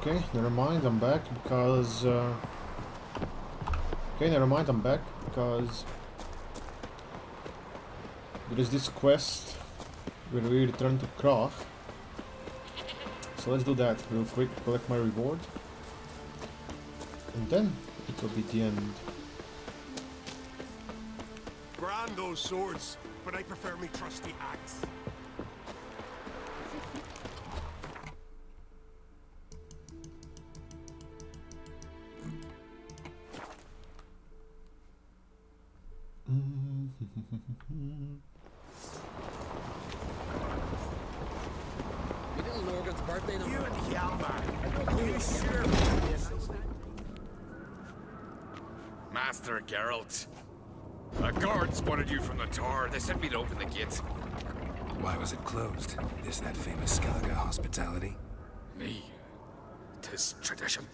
Okay, never mind, I'm back because... Okay, never mind, I'm back because... There is this quest where we return to Krach. So let's do that real quick, collect my reward. And then it will be the end. Grand those swords, but I prefer me trusty axe. Your little Norgan's birthday number. You and Hjalmar. You sure? Master Geralt. A guard spotted you from the tower. They sent me to open the gates. Why was it closed? Is that famous Skellige hospitality? Me. 'Tis tradition.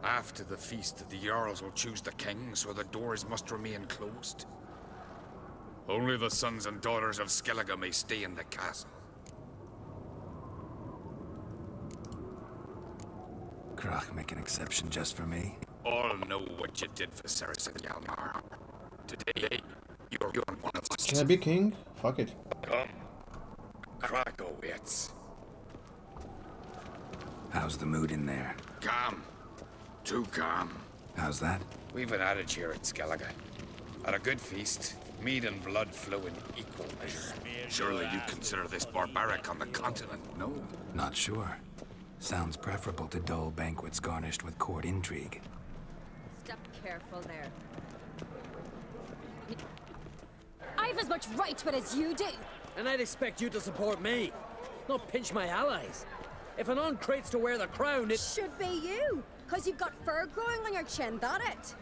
After the feast, the Jarls will choose the king, so the doors must remain closed. Only the sons and daughters of Skellige may stay in the castle. Krach make an exception just for me? All know what you did for Ceres and Hjalmar. Today, you're one of us. Can I be king? Fuck it. Come. Krach awaits. How's the mood in there? Calm. Too calm. How's that? We've an adage here at Skellige. At a good feast, mead and blood flow in equal measure. Surely you consider this barbaric on the continent, no? Not sure. Sounds preferable to dull banquets garnished with court intrigue. Step careful there. I've as much right to it as you do. And I'd expect you to support me, not pinch my allies. If an uncrate's to wear the crown, it Should be you, because you've got fur growing on your chin, that it.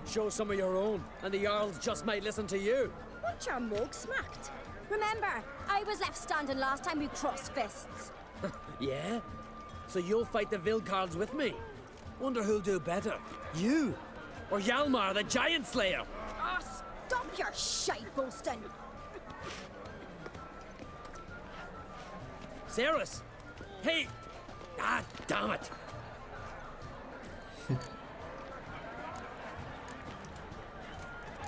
shows some of your own, and the Jarls just might listen to you. Want your mug smacked? Remember, I was left standing last time we crossed fists. Yeah? So you'll fight the Vilcards with me? Wonder who'll do better, you or Hjalmar, the Giant Slayer? Ah, stop your shite boasting. Ceres? Hey! Ah, damn it!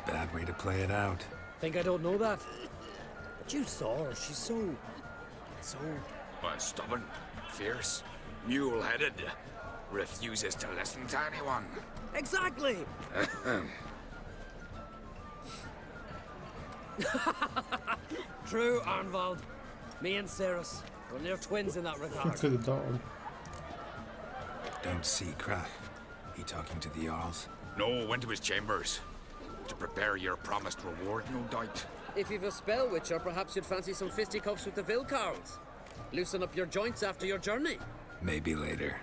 Bad way to play it out. Think I don't know that? But you saw her, she's so... Stubborn, fierce, mule-headed. Refuses to listen to anyone. Exactly! True, Arnvald. Me and Ceres, we're near twins in that regard. To the dawn. Don't see Krach. He talking to the Jarls? No, went to his chambers. To prepare your promised reward, no doubt. If you've a spell witcher, perhaps you'd fancy some fisticuffs with the Vilcards. Loosen up your joints after your journey. Maybe later.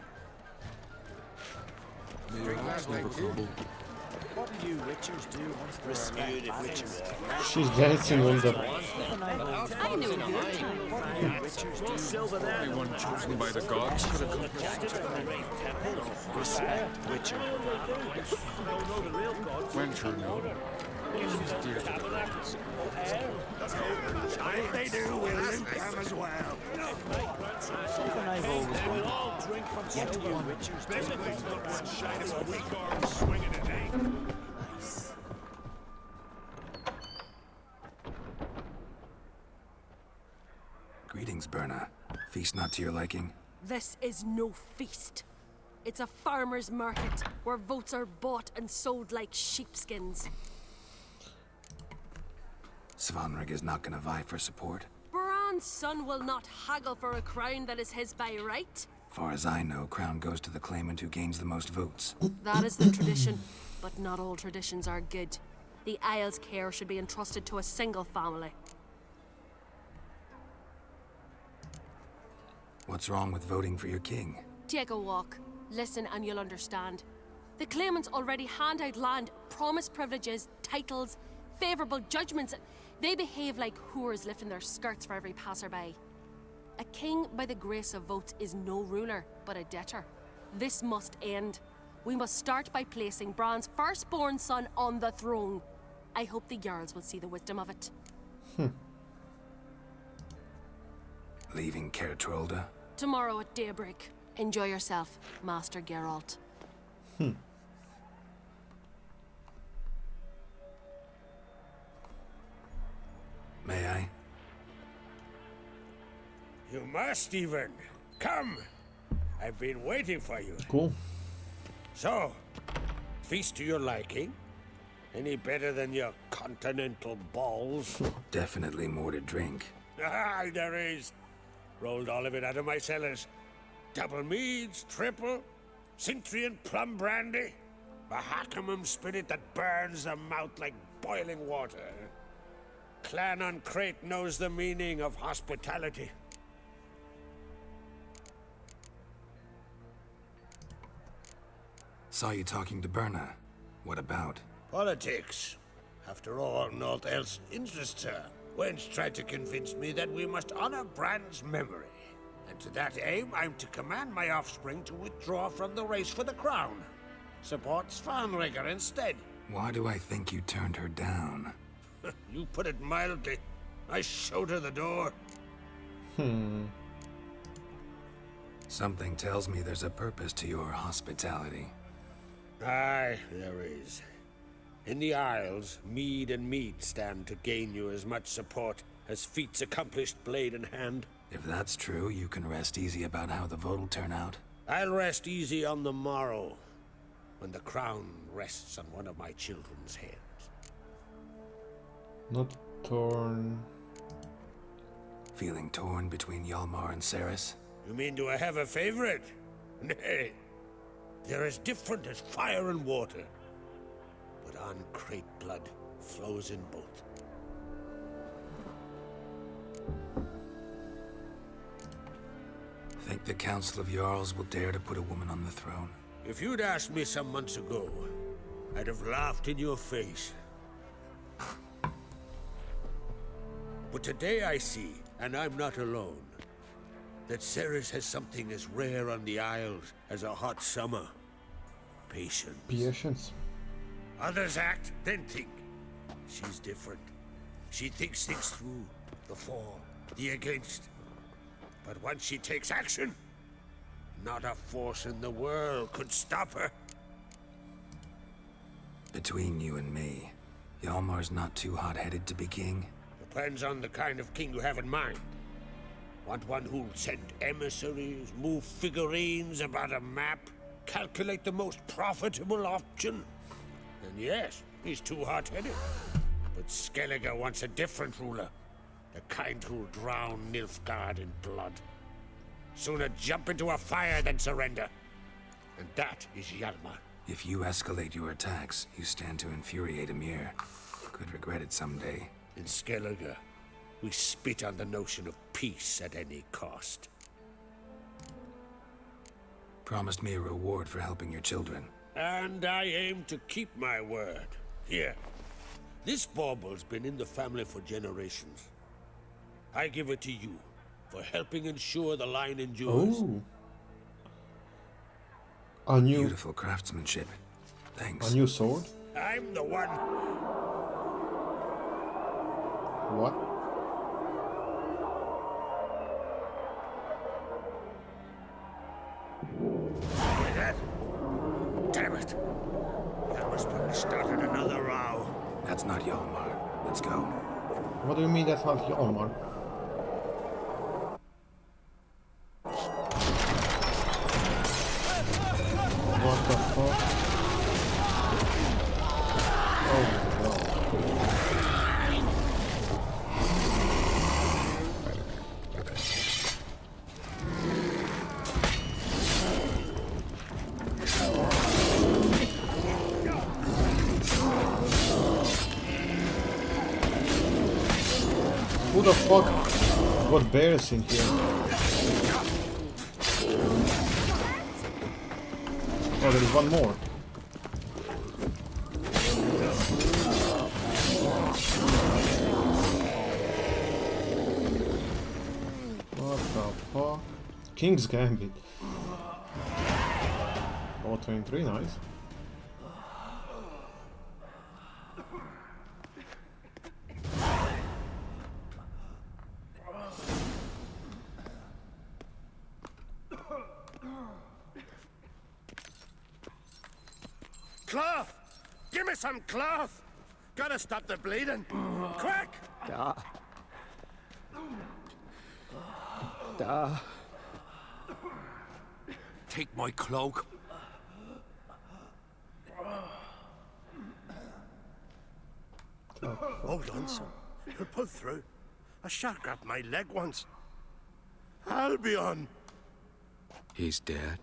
What do you witchers do once they're respected witchers? She's dancing on the... I knew you. What do you witchers do? Anyone chosen by the gods could accomplish. Respect witcher. Venture no. Dear to the gods. If they do, we'll link them as well. Something I've always wondered. Yet one witchers do. Nice. Greetings, Berna. Feast not to your liking? This is no feast. It's a farmer's market where votes are bought and sold like sheepskins. Svanrig is not gonna vie for support. Bran's son will not haggle for a crown that is his by right. Far as I know, crown goes to the claimant who gains the most votes. That is the tradition, but not all traditions are good. The Isle's care should be entrusted to a single family. What's wrong with voting for your king? Take a walk, listen and you'll understand. The claimants already hand out land, promise privileges, titles, favourable judgments. They behave like whores lifting their skirts for every passerby. A king by the grace of votes is no ruler, but a debtor. This must end. We must start by placing Bran's firstborn son on the throne. I hope the Jarls will see the wisdom of it. Leaving Kertrolda? Tomorrow at daybreak. Enjoy yourself, Master Geralt. May I? You must even. Come. I've been waiting for you. Cool. So, feast to your liking? Any better than your continental balls? Definitely more to drink. Ah, there is. Rolled all of it out of my cellars. Double meads, triple, Cintrian plum brandy, a Hackamum spirit that burns the mouth like boiling water. Clan on Crate knows the meaning of hospitality. Saw you talking to Berna. What about? Politics. After all, naught else interests her. Wench tried to convince me that we must honor Bran's memory. And to that aim, I'm to command my offspring to withdraw from the race for the crown. Support Svanrigger instead. Why do I think you turned her down? You put it mildly. I showed her the door. Something tells me there's a purpose to your hospitality. Aye, there is. In the Isles, mead and meat stand to gain you as much support as feats accomplished blade in hand. If that's true, you can rest easy about how the vote'll turn out. I'll rest easy on the morrow, when the crown rests on one of my children's heads. Not torn. Feeling torn between Hjalmar and Ceres? You mean do I have a favorite? Nay. They're as different as fire and water. But on Crate blood flows in both. Think the Council of Jarls will dare to put a woman on the throne? If you'd asked me some months ago, I'd have laughed in your face. But today I see, and I'm not alone, that Ceres has something as rare on the Isles as a hot summer. Patience. Patience. Others act, then think. She's different. She thinks things through. The for, the against. But once she takes action, not a force in the world could stop her. Between you and me, Hjalmar's not too hot-headed to be king? Depends on the kind of king you have in mind. Want one who'll send emissaries, move figurines about a map, calculate the most profitable option? Then yes, he's too hot-headed. But Skellige wants a different ruler. The kind who'll drown Nilfgaard in blood. Sooner jump into a fire than surrender. And that is Hjalmar. If you escalate your attacks, you stand to infuriate Emir. Could regret it someday. In Skellige, we spit on the notion of peace at any cost. Promised me a reward for helping your children. And I aim to keep my word. Here. This bauble's been in the family for generations. I give it to you for helping ensure the line endures. Oh. A new Beautiful craftsmanship. Thanks. a new sword? I'm the one. What? Hear that? Damn it. That must have started another row. That's not Hjalmar. Let's go. What do you mean that's not Hjalmar? What the fuck? Oh my god. Who the fuck got bears in here? Oh, there is one more. What the fuck? King's Gambit. Oh, 23, nice. Cloth! Give me some cloth! Gotta stop the bleeding! Quick! Take my cloak. Hold on, son. You'll pull through. A shark grabbed my leg once. Albion! He's dead.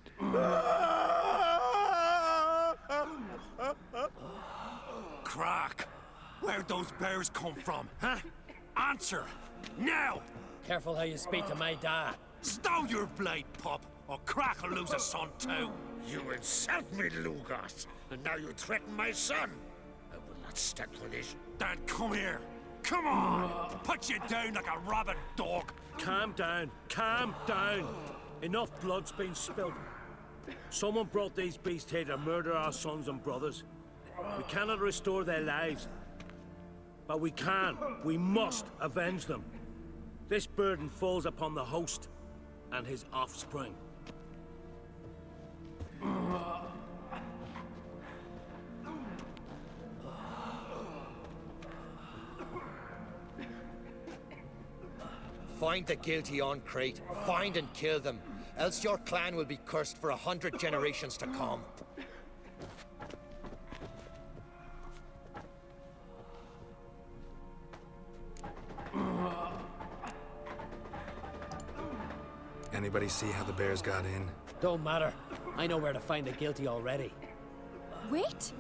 Crack! Where'd those bears come from, huh? Answer! Now! Careful how you speak to my dad. Stow your blade, pup, or Crack will lose a son too. You insult me, Lugas, and now you threaten my son. I will not stand for this. Dad, come here. Come on! Put you down like a rabid dog. Calm down. Calm down. Enough blood's been spilled. Someone brought these beasts here to murder our sons and brothers. We cannot restore their lives. But we can. We must avenge them. This burden falls upon the host and his offspring. Find the guilty on Crate. Find and kill them. Else your clan will be cursed for 100 generations to come. Anybody see how the bears got in? Don't matter. I know where to find the guilty already. Wait!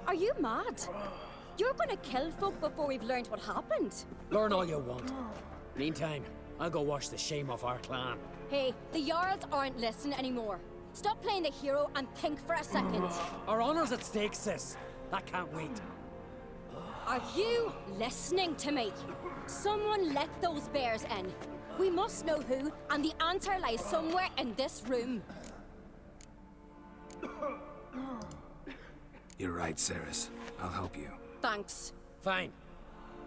Are you mad? You're gonna kill folk before we've learned what happened. Learn all you want. Meantime, I'll go wash the shame off our clan. Hey, the Jarls aren't listening anymore. Stop playing the hero and think for a second. Our honor's at stake, sis. That can't wait. Are you listening to me? Someone let those bears in. We must know who, and the answer lies somewhere in this room. You're right, Ceres. I'll help you. Thanks. Fine.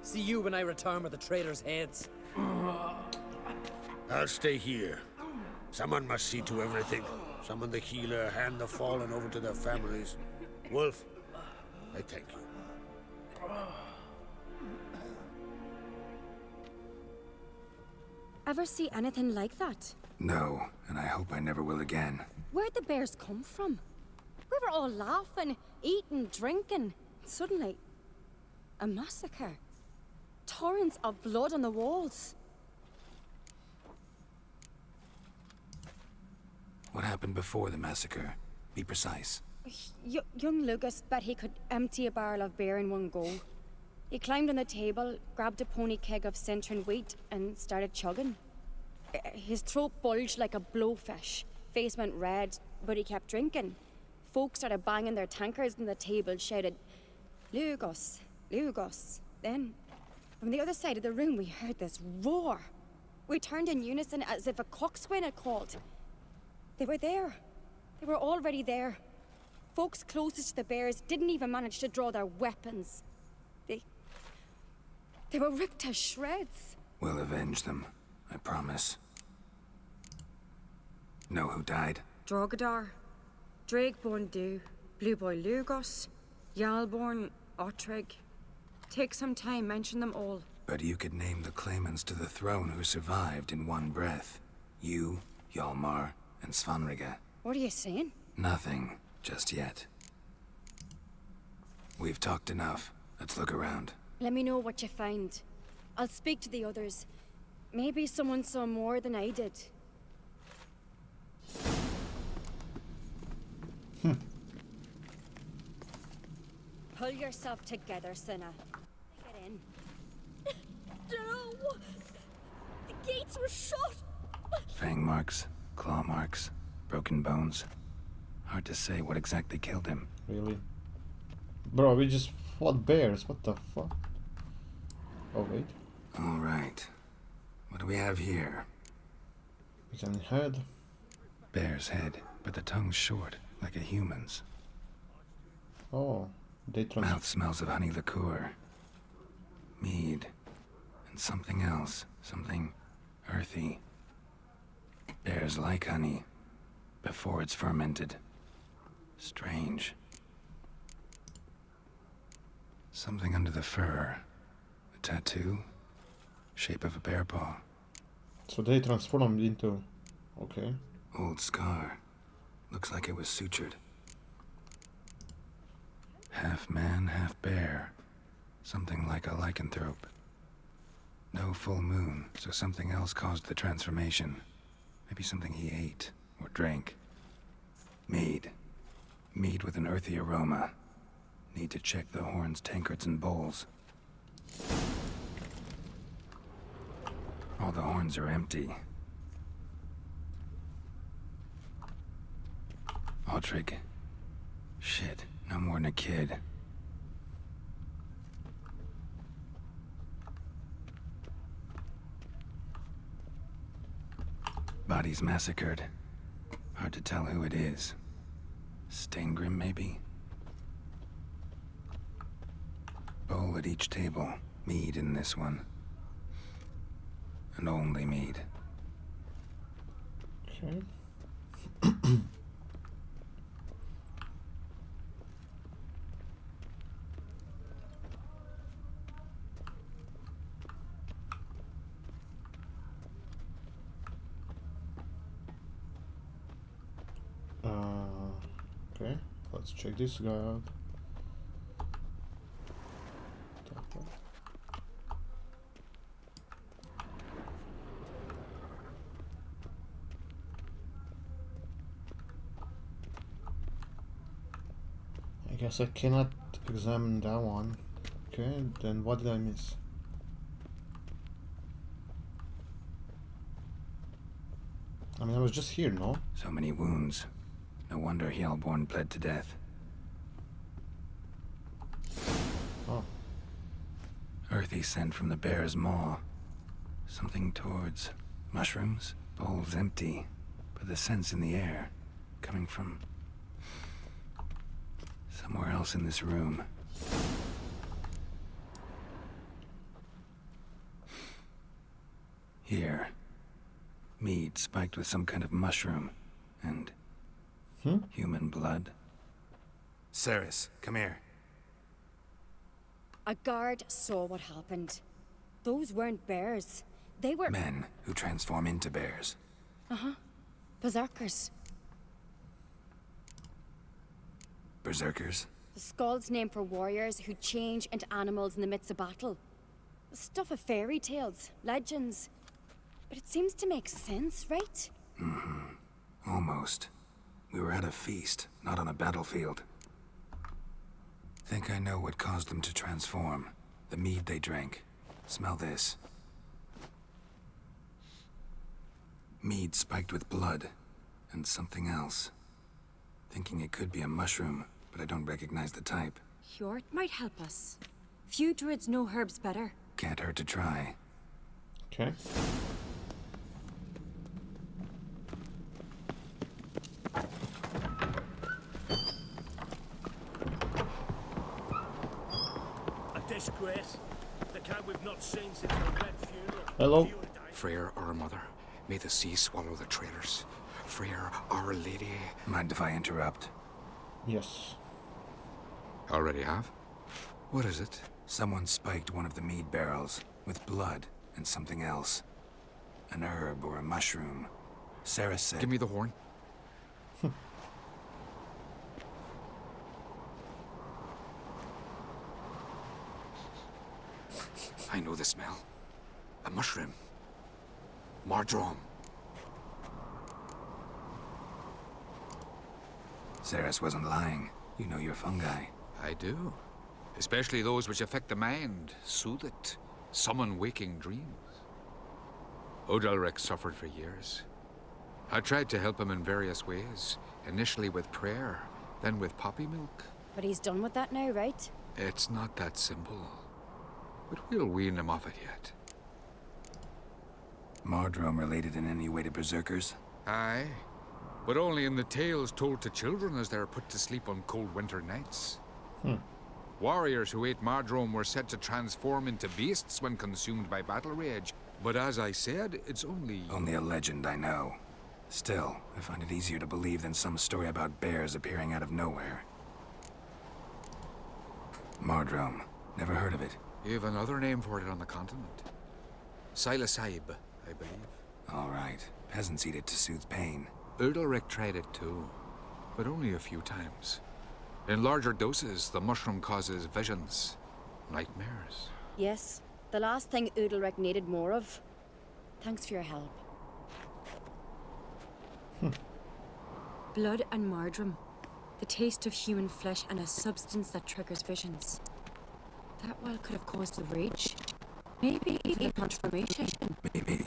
See you when I return with the traitors' heads. I'll stay here. Someone must see to everything. Summon the healer, hand the fallen over to their families. Wolf, I thank you. Ever see anything like that? No, and I hope I never will again. Where'd the bears come from? We were all laughing, eating, drinking. Suddenly, a massacre. Torrents of blood on the walls. What happened before the massacre? Be precise. Young Lucas bet he could empty a barrel of beer in one go. He climbed on the table, grabbed a pony keg of Cintron wheat, and started chugging. His throat bulged like a blowfish. Face went red, but he kept drinking. Folks started banging their tankards on the table, shouted, "Lugos, Lugos." Then, from the other side of the room, we heard this roar. We turned in unison as if a coxswain had called. They were there. They were already there. Folks closest to the bears didn't even manage to draw their weapons. They were ripped to shreds. We'll avenge them, I promise. Know who died? Drogadar, Drakeborn Du, Blue Boy Lugos, Yalborn, Ottrig. Take some time, mention them all. But you could name the claimants to the throne who survived in one breath. You, Hjalmar, and Svanrige. What are you saying? Nothing, just yet. We've talked enough. Let's look around. Let me know what you find. I'll speak to the others. Maybe someone saw more than I did. Pull yourself together, Cinna. Get in. No! The gates were shut! Fang marks, claw marks, broken bones. Hard to say what exactly killed him. Really? Bro, we just fought bears. What the fuck? Oh, wait. Alright. What do we have here? We can head. Bear's head, but the tongue's short, like a human's. Oh, they Mouth smells of honey liqueur. Mead. And something else. Something earthy. Bears like honey. Before it's fermented. Strange. Something under the fur. A tattoo? Shape of a bear paw. So they transformed into... Okay. Old scar. Looks like it was sutured. Half man, half bear. Something like a lycanthrope. No full moon, so something else caused the transformation. Maybe something he ate or drank. Mead. Mead with an earthy aroma. Need to check the horns, tankards, and bowls. All the horns are empty. Aldrich. Shit, no more than a kid. Bodies massacred. Hard to tell who it is. Steingrim, maybe? Bowl at each table. Mead in this one. And only mead. Okay. Okay, let's check this guy out. I guess I cannot examine that one. Okay, then what did I miss? I mean, I was just here, no? So many wounds. No wonder Hellborn bled to death. Oh. Earthy scent from the bear's maw. Something towards mushrooms. Bowl's empty, but the scent's in the air. Coming from somewhere else in this room. Here. Mead spiked with some kind of mushroom. And... human blood. Ceres, come here. A guard saw what happened. Those weren't bears. They were... Men who transform into bears. Uh-huh. Berserkers. Berserkers? The Skald's name for warriors who change into animals in the midst of battle. The stuff of fairy tales, legends. But it seems to make sense, right? Mm-hmm. Almost. We were at a feast, not on a battlefield. Think I know what caused them to transform. The mead they drank. Smell this. Mead spiked with blood. And something else. Thinking it could be a mushroom, but I don't recognize the type. Hjort might help us. Few druids know herbs better. Can't hurt to try. Okay. Disgrace. The cat we've not seen since the Red Funeral. Hello. Freyr, our mother, may the sea swallow the traitors. Freyr, our lady. Mind if I interrupt? Yes. Already have? What is it? Someone spiked one of the mead barrels with blood and something else. An herb or a mushroom. Sarah said... Give me the horn. I know the smell. A mushroom. Mardrome. Ceres wasn't lying. You know your fungi. I do. Especially those which affect the mind, soothe it, summon waking dreams. Odalric suffered for years. I tried to help him in various ways, initially with prayer, then with poppy milk. But he's done with that now, right? It's not that simple. But we'll wean him off it yet. Mardrome related in any way to berserkers? Aye. But only in the tales told to children as they're put to sleep on cold winter nights. Warriors who ate Mardrome were said to transform into beasts when consumed by battle rage. But as I said, it's only... Only a legend, I know. Still, I find it easier to believe than some story about bears appearing out of nowhere. Mardrome. Never heard of it. You have another name for it on the continent. Psilocybe, I believe. All right. Peasants eat it to soothe pain. Udalric tried it too, but only a few times. In larger doses, the mushroom causes visions, nightmares. Yes, the last thing Udalric needed more of. Thanks for your help. Blood and marjoram. The taste of human flesh and a substance that triggers visions. That well could have caused the rage. Maybe even a transformation. Maybe.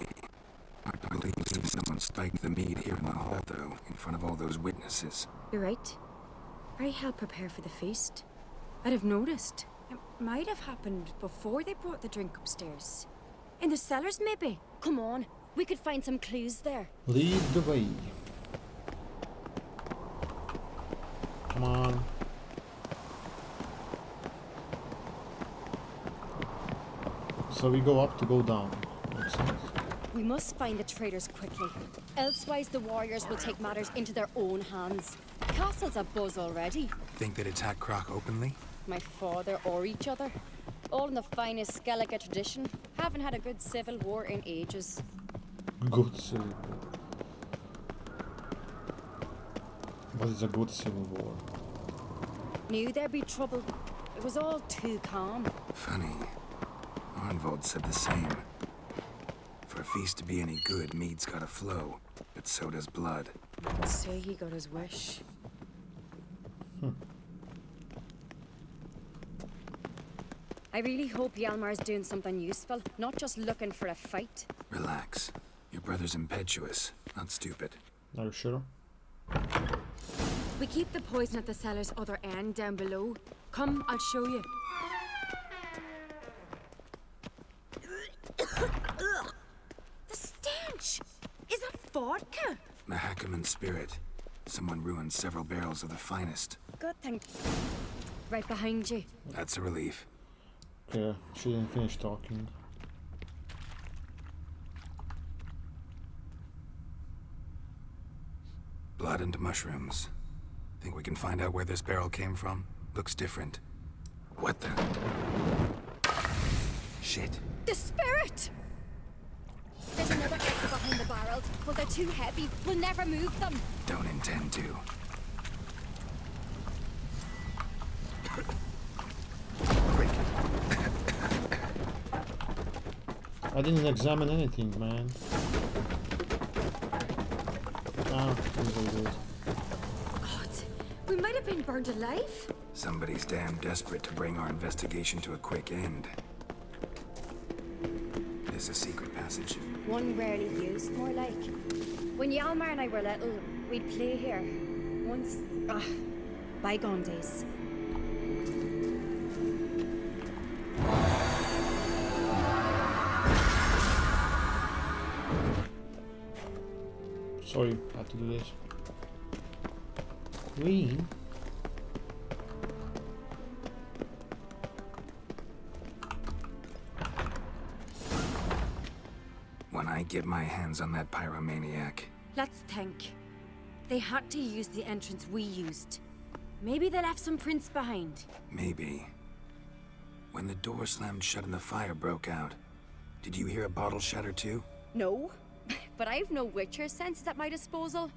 I believe someone spiked the mead here in the hall, though, in front of all those witnesses. You're right. I helped prepare for the feast. I'd have noticed. It might have happened before they brought the drink upstairs. In the cellars, maybe. Come on, we could find some clues there. Lead the way. Come on. So we go up to go down. Makes sense. We must find the traitors quickly. Elsewise, the warriors will take matters into their own hands. Castle's abuzz already. Think they'd attack Croc openly? My father or each other. All in the finest Skellige tradition. Haven't had a good civil war in ages. Good civil war. What is a good civil war? Knew there'd be trouble. It was all too calm. Funny. Arnvold said the same. For a feast to be any good, mead's gotta flow, but so does blood. I'd say he got his wish. I really hope Hjalmar's doing something useful, not just looking for a fight. Relax. Your brother's impetuous, not stupid. Are you sure? We keep the poison at the cellar's other end down below. Come, I'll show you. The stench! Is that vodka? Mahakaman spirit. Someone ruined several barrels of the finest. Good thing. Right behind you. That's a relief. Okay, she didn't finish talking. Blood and mushrooms. Think we can find out where this barrel came from? Looks different. What the? Shit. The spirit! There's another exit behind the barrels, but they're too heavy. We'll never move them. Don't intend to. Quick. I didn't examine anything, man. Ah, things are good. God, we might have been burned alive. Somebody's damn desperate to bring our investigation to a quick end. There's a secret passage. One rarely used, more like. When Hjalmar and I were little, we'd play here. Once, bygone days. Sorry, I had to do this. Queen? When I get my hands on that pyromaniac. Let's think. They had to use the entrance we used. Maybe they left some prints behind. Maybe. When the door slammed shut and the fire broke out, did you hear a bottle shatter too? No, but I've no Witcher senses at my disposal.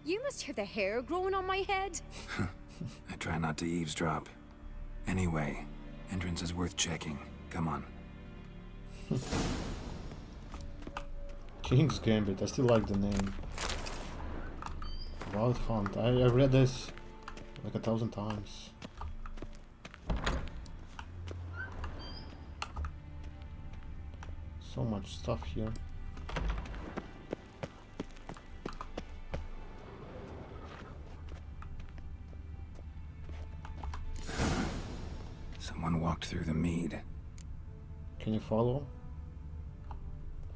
You must hear the hair growing on my head. I try not to eavesdrop. Anyway, entrance is worth checking. Come on. King's Gambit, I still like the name. Wild Hunt, I've read this like 1,000 times. So much stuff here. Someone walked through the mead. Can you follow?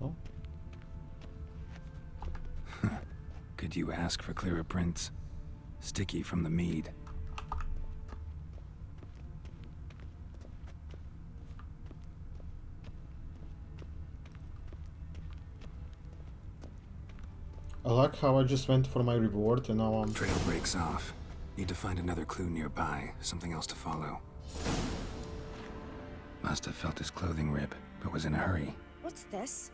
Oh. Could you ask for clearer prints? Sticky from the mead. I like how I just went for my reward and now I'm... Trail breaks off. Need to find another clue nearby. Something else to follow. Must have felt his clothing rip, but was in a hurry. What's this?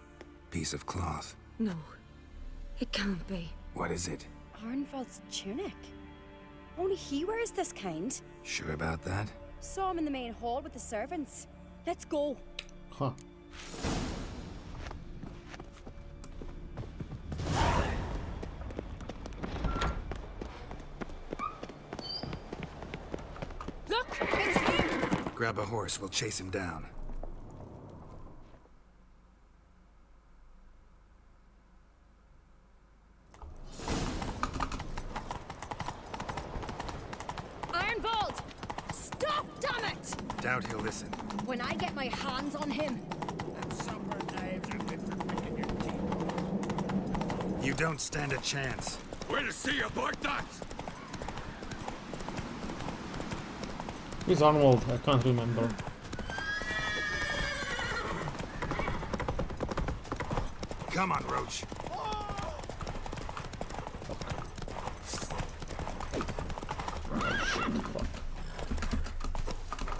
Piece of cloth. No. It can't be. What is it? Arnvald's tunic. Only he wears this kind. Sure about that? Saw him in the main hall with the servants. Let's go. Huh. Look! It's him! Grab a horse, we'll chase him down. Arnvald! Stop, damn it! Doubt he'll listen. When I get my hands on him. And supper knives are fit for picking your teeth. You don't stand a chance. We'll see about that! Who's Arnold? I can't remember. Come on, Roach.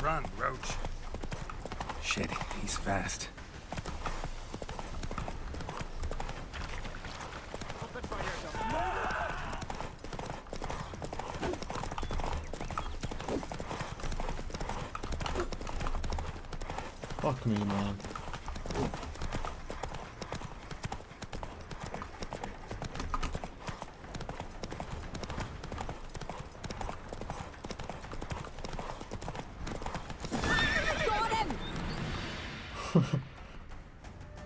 Run, Roach. Shit, he's fast. Fuck me, man. Got him!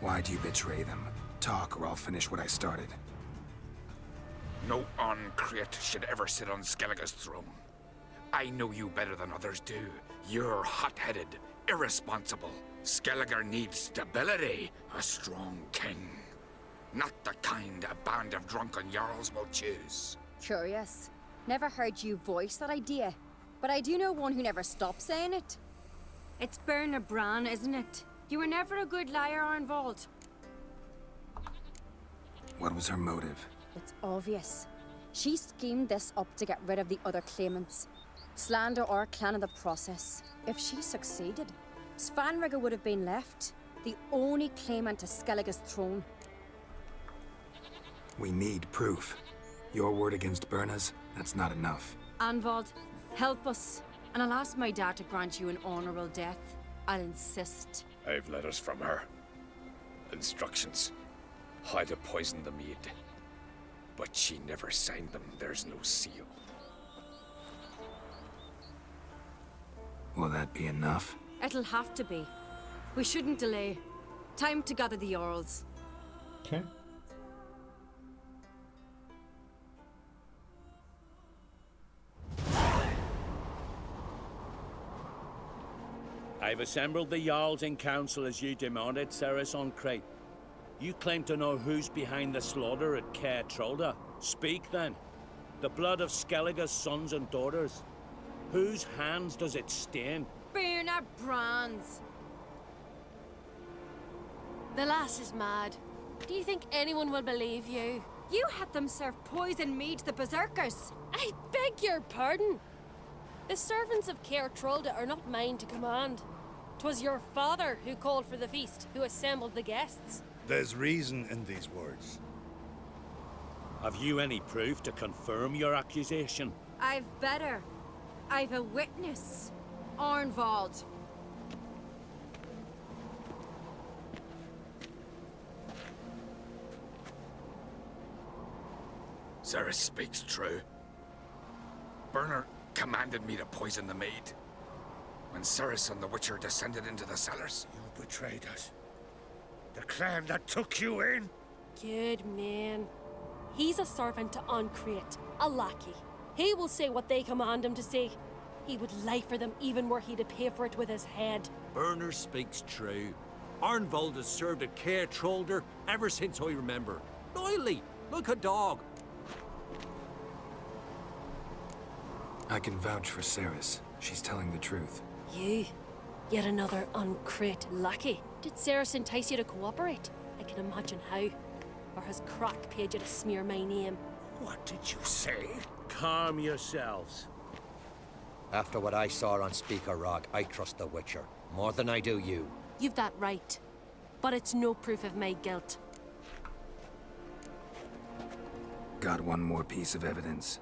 Why'd you betray them? Talk, or I'll finish what I started. No Uncreate should ever sit on Skellige's throne. I know you better than others do. You're hot-headed, irresponsible. Skellige needs stability, a strong king. Not the kind a band of drunken jarls will choose. Curious. Never heard you voice that idea. But I do know one who never stops saying it. It's Berna Bran, isn't it? You were never a good liar, Arnvald. What was her motive? It's obvious. She schemed this up to get rid of the other claimants. Slander our clan in the process. If she succeeded, Svanrige would have been left, the only claimant to Skellige's throne. We need proof. Your word against Berna's, that's not enough. Arnvald, help us, and I'll ask my dad to grant you an honorable death. I'll insist. I've letters from her. Instructions. How to poison the mead. But she never signed them. There's no seal. Will that be enough? It'll have to be. We shouldn't delay. Time to gather the Jarls. Okay. I've assembled the Jarls in council as you demanded, Ceres on Crate. You claim to know who's behind the slaughter at Caer Trolda. Speak then. The blood of Skellige's sons and daughters. Whose hands does it stain? Berna Bran's. The lass is mad. Do you think anyone will believe you? You had them serve poison mead to the berserkers. I beg your pardon. The servants of Caer Trolda are not mine to command. 'Twas your father who called for the feast, who assembled the guests. There's reason in these words. Have you any proof to confirm your accusation? I've better. I've a witness. Arnvald. Ceres speaks true. Berner commanded me to poison the maid. When Ceres and the Witcher descended into the cellars. You betrayed us. The clan that took you in? Good man. He's a servant to Uncreate, a lackey. He will say what they command him to say. He would lie for them even were he to pay for it with his head. Berner speaks true. Arnvald has served at Caer Trolder ever since I remember. Loyally, like a dog. I can vouch for Ceres. She's telling the truth. You? Yet another Uncreate lackey? Did Ceres entice you to cooperate? I can imagine how. Or has Crack paid you to smear my name? What did you say? Calm yourselves. After what I saw on Speaker Rock, I trust the Witcher. More than I do you. You've that right. But it's no proof of my guilt. Got one more piece of evidence.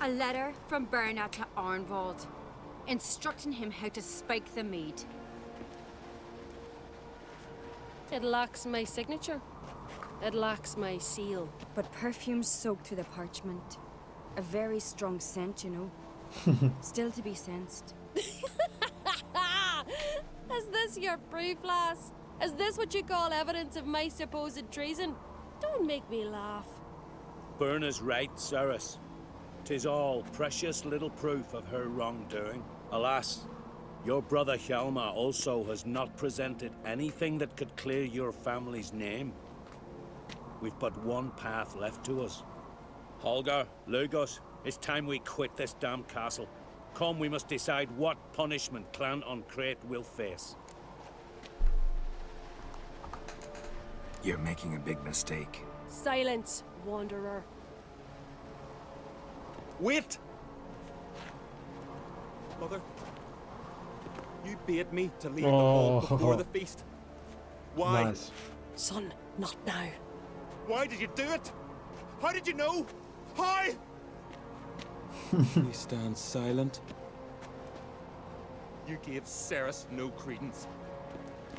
A letter from Bernard to Arnwald, instructing him how to spike the mead. It lacks my signature. It lacks my seal. But perfume soaked through the parchment. A very strong scent, you know. Still to be sensed. Is this your proof, lass? Is this what you call evidence of my supposed treason? Don't make me laugh. Berna's right, Cyrus. 'Tis all precious little proof of her wrongdoing. Alas, your brother Hjalmar also has not presented anything that could clear your family's name. We've but one path left to us. Holger, Lugos, it's time we quit this damn castle. Come, we must decide what punishment Clan on Crete will face. You're making a big mistake. Silence, wanderer. Wait! Mother, you bade me to leave the hall before the feast. Why? Nice. Son, not now. Why did you do it? How did you know? How? You stand silent. You gave Ceres no credence.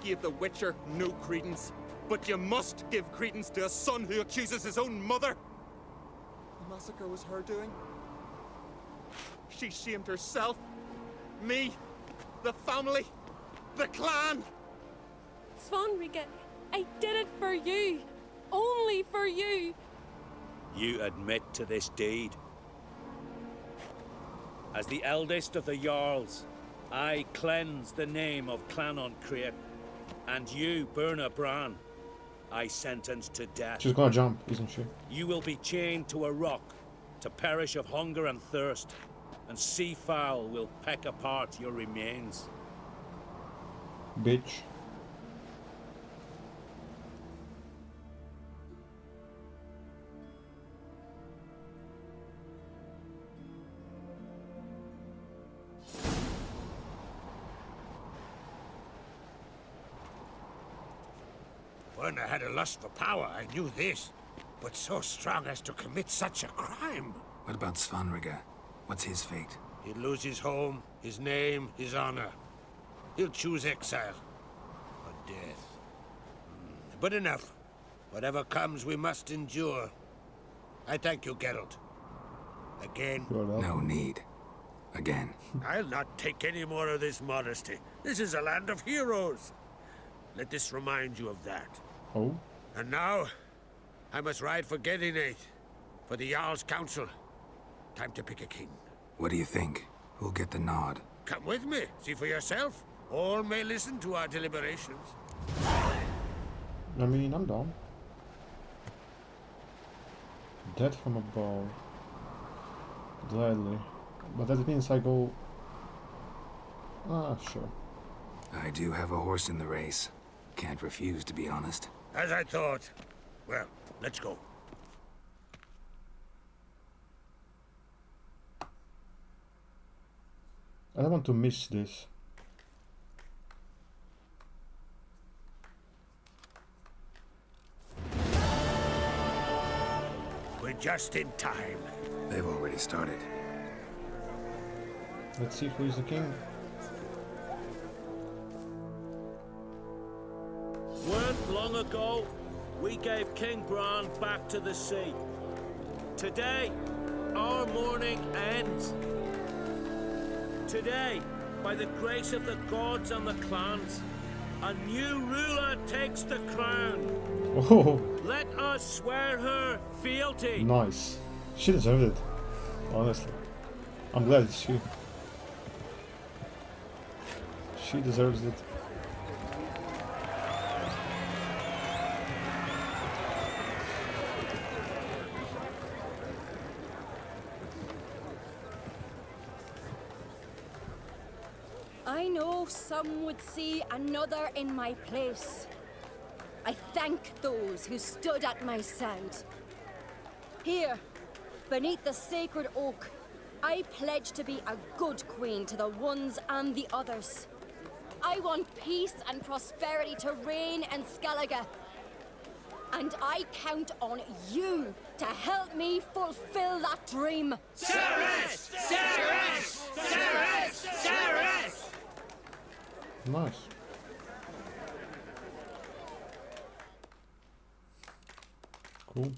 Gave the Witcher no credence. But you must give credence to a son who accuses his own mother. The massacre was her doing. She shamed herself, me, the family, the clan. Svanrige, I did it for you. Only for you. You admit to this deed. As the eldest of the Jarls, I cleanse the name of Clan on Crete, and you, Berna Bran, I sentence to death. She's gonna jump, isn't she? You will be chained to a rock, to perish of hunger and thirst, and sea fowl will peck apart your remains. Bitch. Werner had a lust for power, I knew this. But so strong as to commit such a crime. What about Svanrige? What's his fate? He'll lose his home, his name, his honor. He'll choose exile. Or death. But enough. Whatever comes, we must endure. I thank you, Geralt. Again. No need. Again. I'll not take any more of this modesty. This is a land of heroes. Let this remind you of that. Oh? And now, I must ride for Gedinate, for the Jarl's Council. Time to pick a king. What do you think? Who'll get the nod? Come with me, see for yourself. All may listen to our deliberations. I mean, I'm down. Death from above. Gladly. But that means I go... Ah, sure. I do have a horse in the race. Can't refuse, to be honest. As I thought. Well, let's go. I don't want to miss this. We're just in time. They've already started. Let's see who is the king. Weren't long ago, we gave King Bran back to the sea. Today, our mourning ends. Today, by the grace of the gods and the clans, a new ruler takes the crown. Oh, Let us swear her fealty. nice. She deserved it. Honestly. I'm glad it's she. She deserves it. I know some would see another in my place. I thank those who stood at my side. Here, beneath the sacred oak, I pledge to be a good queen to the ones and the others. I want peace and prosperity to reign in Skellige. And I count on you to help me fulfill that dream. Sarah! Sarah! Sarah! Sarah! Nice. Cool.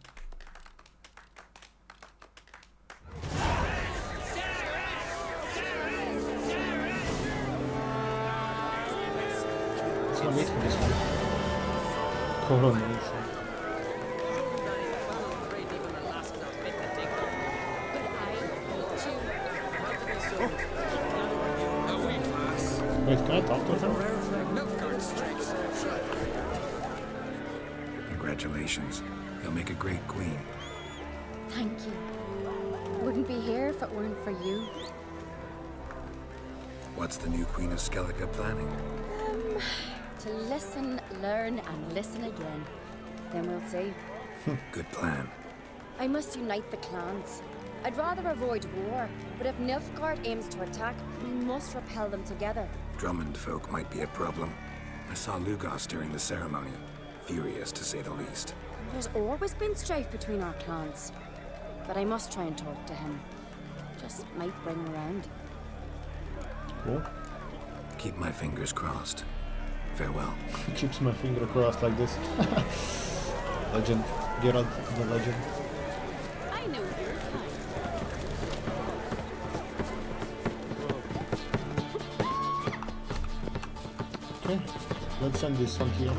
Let's not wait for this one. Coronation. Wait, can I talk to him? Congratulations. You'll make a great queen. Thank you. Wouldn't be here if it weren't for you. What's the new Queen of Skellige planning? To listen, learn, and listen again. Then we'll see. Good plan. I must unite the clans. I'd rather avoid war, but if Nilfgaard aims to attack, we must repel them together. Drummond folk might be a problem. I saw Lugos during the ceremony. Furious, to say the least. There's always been strife between our clans. But I must try and talk to him. Just might bring him around. Cool. Keep my fingers crossed. Farewell. Keeps my finger crossed like this. Legend. Geralt the legend. I know you're fine. Okay, let's end this one here.